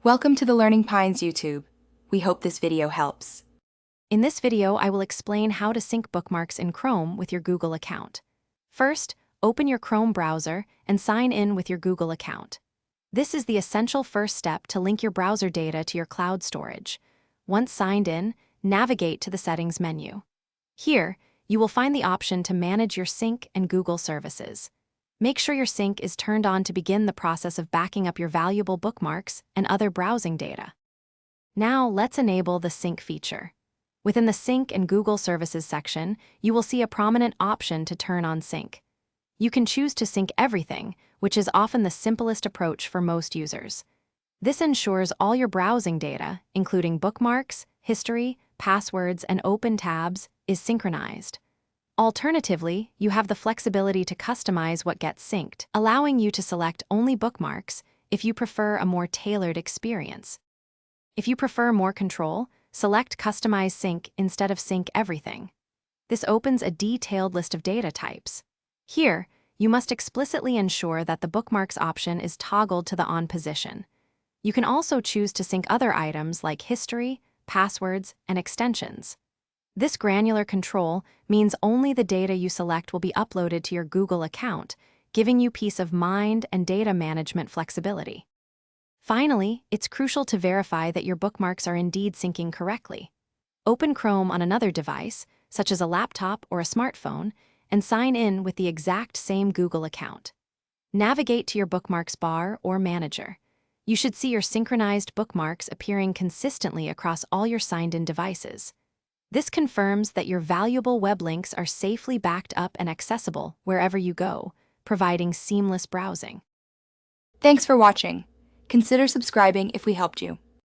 Welcome to the Learning Pines YouTube. We hope this video helps. In this video, I will explain how to sync bookmarks in Chrome with your Google account. First, open your Chrome browser and sign in with your Google account. This is the essential first step to link your browser data to your cloud storage. Once signed in, navigate to the Settings menu. Here, you will find the option to manage your sync and Google services. Make sure your sync is turned on to begin the process of backing up your valuable bookmarks and other browsing data. Now, let's enable the sync feature. Within the Sync and Google Services section, you will see a prominent option to turn on sync. You can choose to sync everything, which is often the simplest approach for most users. This ensures all your browsing data, including bookmarks, history, passwords, and open tabs, is synchronized. Alternatively, you have the flexibility to customize what gets synced, allowing you to select only bookmarks if you prefer a more tailored experience. If you prefer more control, select Customize Sync instead of Sync Everything. This opens a detailed list of data types. Here, you must explicitly ensure that the bookmarks option is toggled to the on position. You can also choose to sync other items like history, passwords, and extensions. This granular control means only the data you select will be uploaded to your Google account, giving you peace of mind and data management flexibility. Finally, it's crucial to verify that your bookmarks are indeed syncing correctly. Open Chrome on another device, such as a laptop or a smartphone, and sign in with the exact same Google account. Navigate to your bookmarks bar or manager. You should see your synchronized bookmarks appearing consistently across all your signed-in devices. This confirms that your valuable web links are safely backed up and accessible wherever you go, providing seamless browsing. Thanks for watching. Consider subscribing if we helped you.